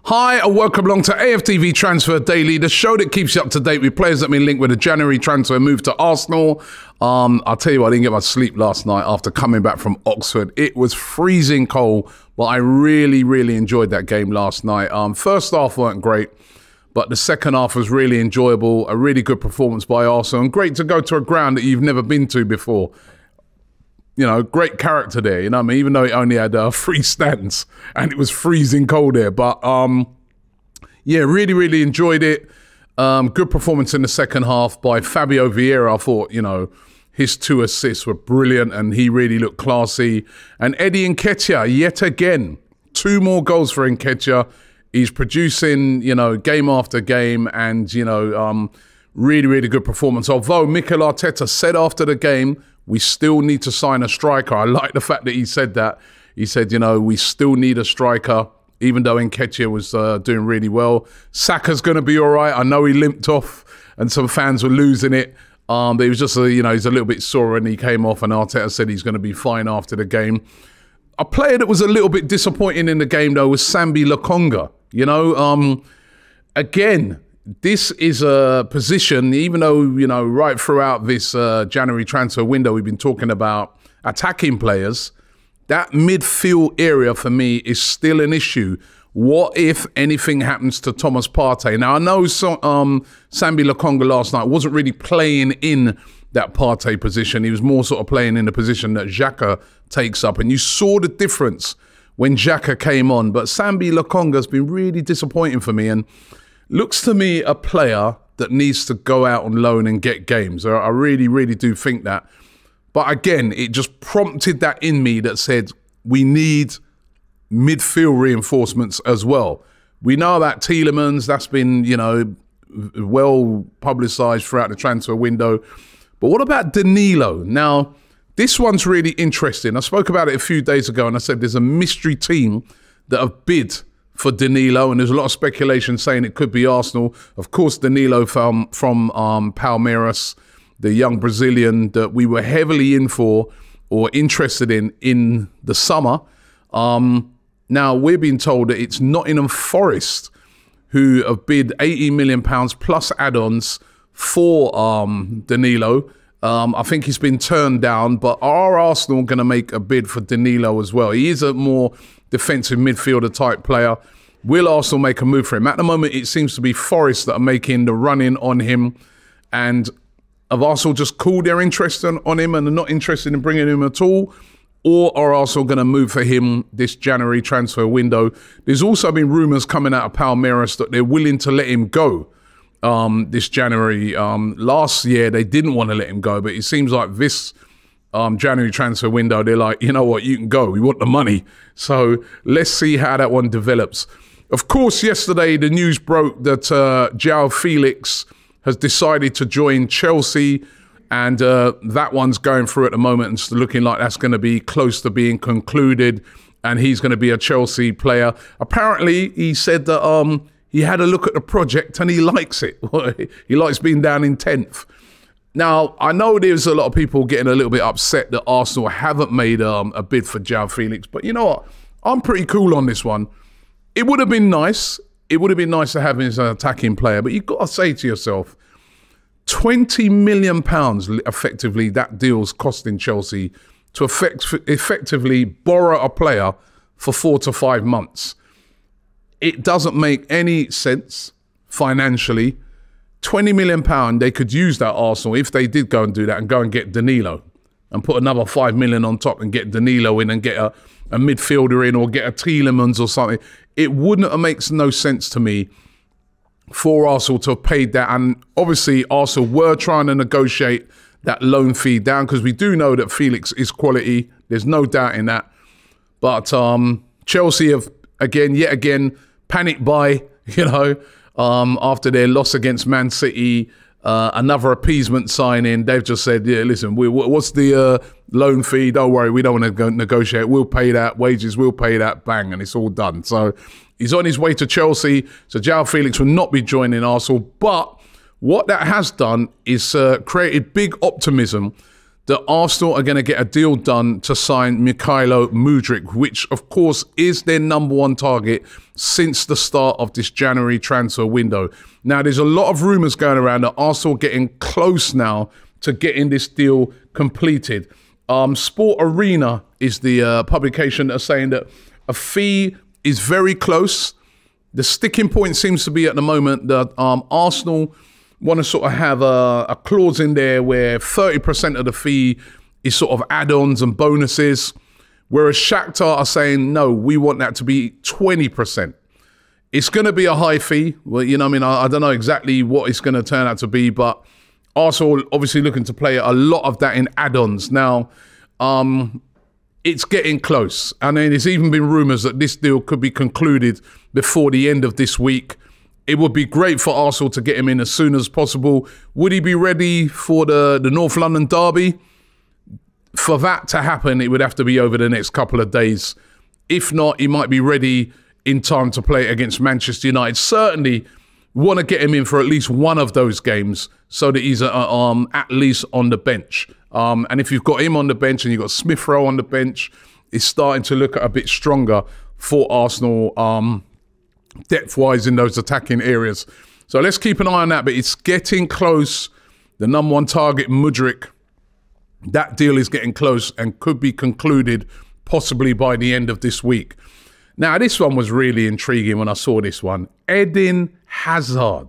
Hi and welcome along to AFTV Transfer Daily, the show that keeps you up to date with players that have been linked with a January transfer move to Arsenal. I'll tell you what, I didn't get much sleep last night after coming back from Oxford. It was freezing cold, but I really enjoyed that game last night. First half weren't great, but the second half was really enjoyable. A really good performance by Arsenal, and great to go to a ground that you've never been to before. You know, great character there, you know what I mean? Even though it only had 3 stands and it was freezing cold there. But, yeah, really enjoyed it. Good performance in the second half by Fabio Vieira. I thought, you know, his 2 assists were brilliant and he really looked classy. And Eddie Nketiah, yet again, 2 more goals for Nketiah. He's producing, you know, game after game and, you know, really good performance. Although Mikel Arteta said after the game, we still need to sign a striker. I like the fact that he said that. He said, you know, we still need a striker, even though Nketiah was doing really well. Saka's going to be all right. I know he limped off and some fans were losing it. But he was just, you know, he's a little bit sore and he came off, and Arteta said he's going to be fine after the game. A player that was a little bit disappointing in the game, though, was Sambi Lokonga. You know, again, this is a position, even though, you know, right throughout this January transfer window, we've been talking about attacking players. That midfield area for me is still an issue. What if anything happens to Thomas Partey? Now, I know Sambi Lokonga last night wasn't really playing in that Partey position. He was more sort of playing in the position that Xhaka takes up. And you saw the difference when Xhaka came on. But Sambi Lokonga has been really disappointing for me, and looks to me a player that needs to go out on loan and get games. I really do think that. But again, it just prompted that in me that said, we need midfield reinforcements as well. We know about Tielemans. That's been, you know, well publicised throughout the transfer window. But what about Danilo? Now, this one's really interesting. I spoke about it a few days ago and I said there's a mystery team that have bid for Danilo, and there's a lot of speculation saying it could be Arsenal. Of course, Danilo from Palmeiras, the young Brazilian that we were heavily in for or interested in the summer. Now, we're being told that it's Nottingham Forest who have bid £80 million plus add-ons for Danilo. I think he's been turned down, but are Arsenal going to make a bid for Danilo as well? He is a more defensive midfielder type player. Will Arsenal make a move for him? At the moment, it seems to be Forest that are making the run-in on him. And have Arsenal just cooled their interest on him and are not interested in bringing him at all? Or are Arsenal going to move for him this January transfer window? There's also been rumours coming out of Palmeiras that they're willing to let him go this January. Last year, they didn't want to let him go, but it seems like this January transfer window, they're like, you know what, you can go. We want the money. So let's see how that one develops. Of course, yesterday, the news broke that João Felix has decided to join Chelsea, and that one's going through at the moment and it's looking like that's going to be close to being concluded, and he's going to be a Chelsea player. Apparently, he said that he had a look at the project and he likes it. He likes being down in 10th. Now, I know there's a lot of people getting a little bit upset that Arsenal haven't made a bid for João Felix, but you know what? I'm pretty cool on this one. It would have been nice. It would have been nice to have him as an attacking player, but you've got to say to yourself, £20 million effectively that deal's costing Chelsea to effectively borrow a player for 4 to 5 months. It doesn't make any sense financially. £20 million, they could use that, Arsenal, if they did go and do that and go and get Danilo and put another £5 million on top and get Danilo in and get a midfielder in or get a Tielemans or something. It wouldn't have makes no sense to me for Arsenal to have paid that. And obviously, Arsenal were trying to negotiate that loan fee down because we do know that Felix is quality. There's no doubt in that. But Chelsea have, yet again, panicked buy, you know, after their loss against Man City, another appeasement signing. They've just said, yeah, listen, what's the loan fee? Don't worry, we don't want to go negotiate. We'll pay that. Wages, we'll pay that. Bang, and it's all done. So he's on his way to Chelsea. So João Felix will not be joining Arsenal. But what that has done is created big optimism that Arsenal are going to get a deal done to sign Mikhailo Mudryk, which, of course, is their #1 target since the start of this January transfer window. Now, there's a lot of rumours going around that Arsenal are getting close now to getting this deal completed. Sport Arena is the publication that are saying that a fee is very close. The sticking point seems to be at the moment that Arsenal want to sort of have a clause in there where 30% of the fee is sort of add-ons and bonuses, whereas Shakhtar are saying, no, we want that to be 20%. It's going to be a high fee. Well, you know what I mean? I don't know exactly what it's going to turn out to be, but Arsenal obviously looking to play a lot of that in add-ons. Now, it's getting close. And then there's even been rumours that this deal could be concluded before the end of this week. It would be great for Arsenal to get him in as soon as possible. Would he be ready for the North London derby? For that to happen, it would have to be over the next couple of days. If not, he might be ready in time to play against Manchester United. Certainly want to get him in for at least one of those games so that he's at least on the bench. And if you've got him on the bench and you've got Smith Rowe on the bench, it's starting to look a bit stronger for Arsenal depth-wise in those attacking areas. So let's keep an eye on that, but it's getting close. The #1 target, Mudryk, that deal is getting close and could be concluded possibly by the end of this week. Now, this one was really intriguing when I saw this one. Eden Hazard.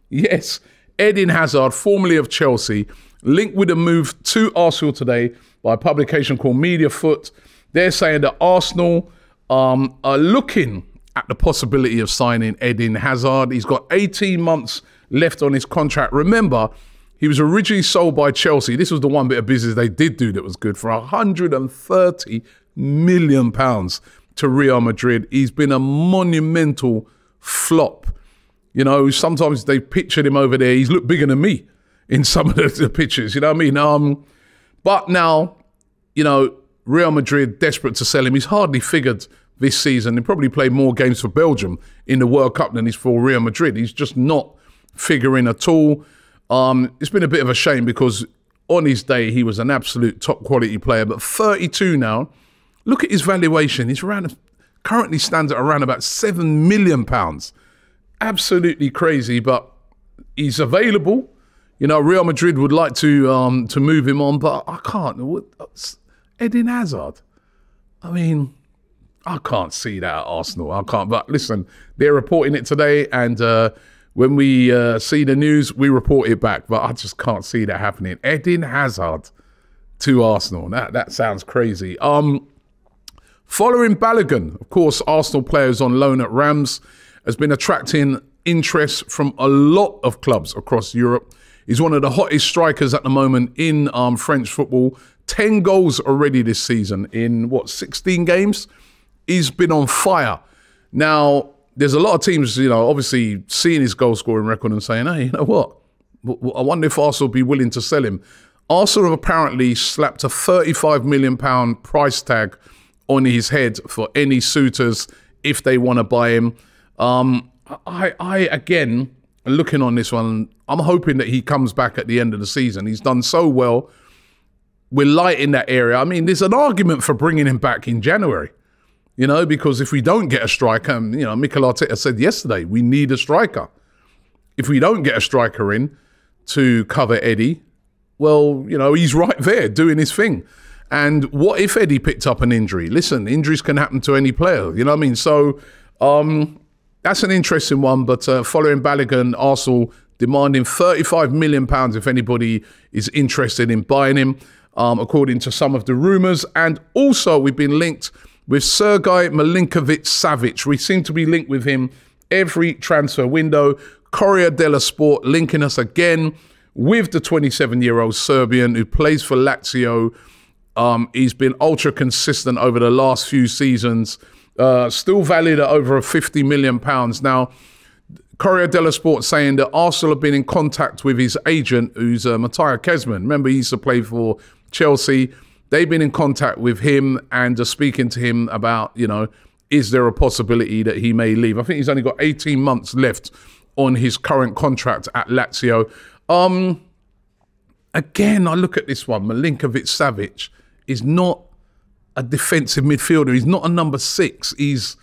Yes, Eden Hazard, formerly of Chelsea, linked with a move to Arsenal today by a publication called Media Foot. They're saying that Arsenal are looking at the possibility of signing Eden Hazard. He's got 18 months left on his contract. Remember, he was originally sold by Chelsea. This was the one bit of business they did do that was good, for £130 million to Real Madrid. He's been a monumental flop. You know, sometimes they pictured him over there. He's looked bigger than me in some of the pictures, you know what I mean? But now, you know, Real Madrid desperate to sell him. He's hardly figured this season. He probably played more games for Belgium in the World Cup than he's for Real Madrid. He's just not figuring at all. It's been a bit of a shame because on his day, he was an absolute top quality player, but 32 now. Look at his valuation. He's currently stands at around about £7 million. Absolutely crazy, but he's available. You know, Real Madrid would like to move him on, but I can't. Eden Hazard. I mean, I can't see that at Arsenal. I can't. But listen, they're reporting it today, and when we see the news, we report it back. But I just can't see that happening. Eden Hazard to Arsenal. That sounds crazy. Following Balogun, of course, Arsenal players on loan at Rams, has been attracting interest from a lot of clubs across Europe. He's one of the hottest strikers at the moment in French football. 10 goals already this season in, 16 games? He's been on fire. Now, there's a lot of teams, you know, obviously seeing his goal-scoring record and saying, hey, you know what? I wonder if Arsenal will be willing to sell him. Arsenal have apparently slapped a £35 million price tag on his head for any suitors if they want to buy him. I again, looking on this one, I'm hoping that he comes back at the end of the season. He's done so well. We're light in that area. I mean, there's an argument for bringing him back in January, you know, because if we don't get a striker, you know, Mikel Arteta said yesterday, we need a striker. If we don't get a striker in to cover Eddie, well, you know, he's right there doing his thing. And what if Eddie picked up an injury? Listen, injuries can happen to any player, you know what I mean? So that's an interesting one. But following Balogun, Arsenal demanding £35 million if anybody is interested in buying him, according to some of the rumours. And also we've been linked with Sergei Milinkovic-Savic. We seem to be linked with him every transfer window. Corriere dello Sport linking us again with the 27-year-old Serbian who plays for Lazio. He's been ultra consistent over the last few seasons, still valued at over £50 million. Now, Corriere dello Sport saying that Arsenal have been in contact with his agent, who's Matthias Kesman. Remember, he used to play for Chelsea. They've been in contact with him and are speaking to him about, you know, is there a possibility that he may leave? I think he's only got 18 months left on his current contract at Lazio. again, I look at this one. Milinkovic-Savic is not a defensive midfielder. He's not a number 6. He's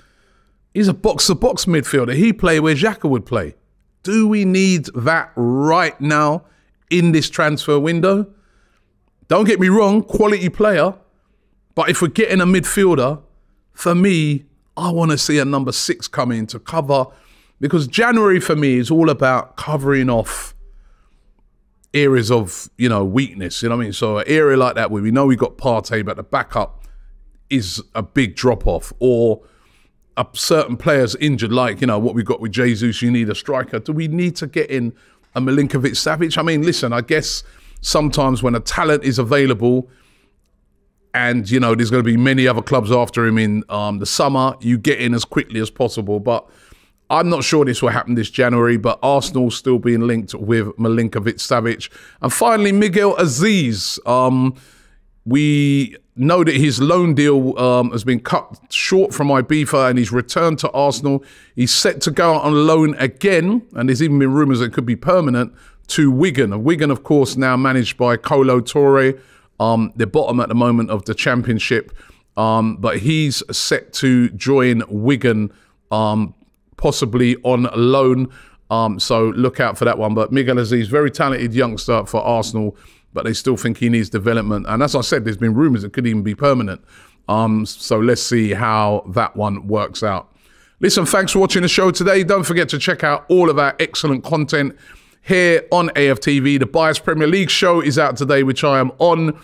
a box-to-box midfielder. He play where Xhaka would play. Do we need that right now in this transfer window? Don't get me wrong, quality player. But if we're getting a midfielder, for me, I want to see a number 6 come in to cover, because January for me is all about covering off areas of, weakness. You know what I mean? So an area like that where we know we got Partey, but the backup is a big drop off, or a certain player's injured, like, what we got with Jesus, you need a striker. Do we need to get in a Milinkovic-Savic? I mean, listen, I guess sometimes when a talent is available and, there's going to be many other clubs after him in the summer, you get in as quickly as possible. But I'm not sure this will happen this January, but Arsenal still being linked with Milinkovic-Savic. And finally, Miguel Azeez. We know that his loan deal has been cut short from Ibiza and he's returned to Arsenal. He's set to go out on loan again, and there's even been rumours it could be permanent, to Wigan. And Wigan, of course, now managed by Kolo Touré. They're bottom at the moment of the Championship, but he's set to join Wigan, possibly on loan. So look out for that one. But Miguel Azeez, very talented youngster for Arsenal, but they still think he needs development. And as I said, there's been rumours it could even be permanent. So let's see how that one works out. Listen, thanks for watching the show today. Don't forget to check out all of our excellent content here on AFTV. The Bias Premier League show is out today, which I am on,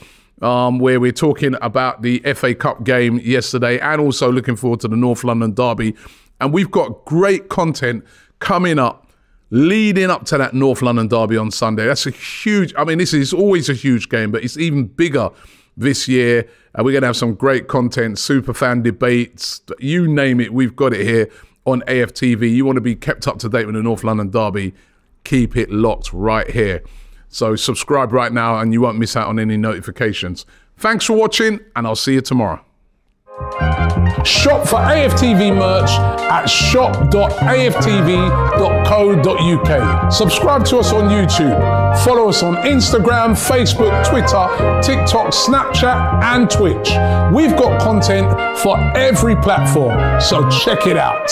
where we're talking about the FA Cup game yesterday and also looking forward to the North London derby. And we've got great content coming up leading up to that North London derby on Sunday. That's a huge, this is always a huge game, but it's even bigger this year. And we're going to have some great content, super fan debates, you name it, we've got it here on AFTV. You want to be kept up to date with the North London derby, keep it locked right here. So subscribe right now and you won't miss out on any notifications. Thanks for watching, and I'll see you tomorrow. Shop for AFTV merch at shop.aftv.co.uk. Subscribe to us on YouTube. Follow us on Instagram, Facebook, Twitter, TikTok, Snapchat, and Twitch. We've got content for every platform, so check it out.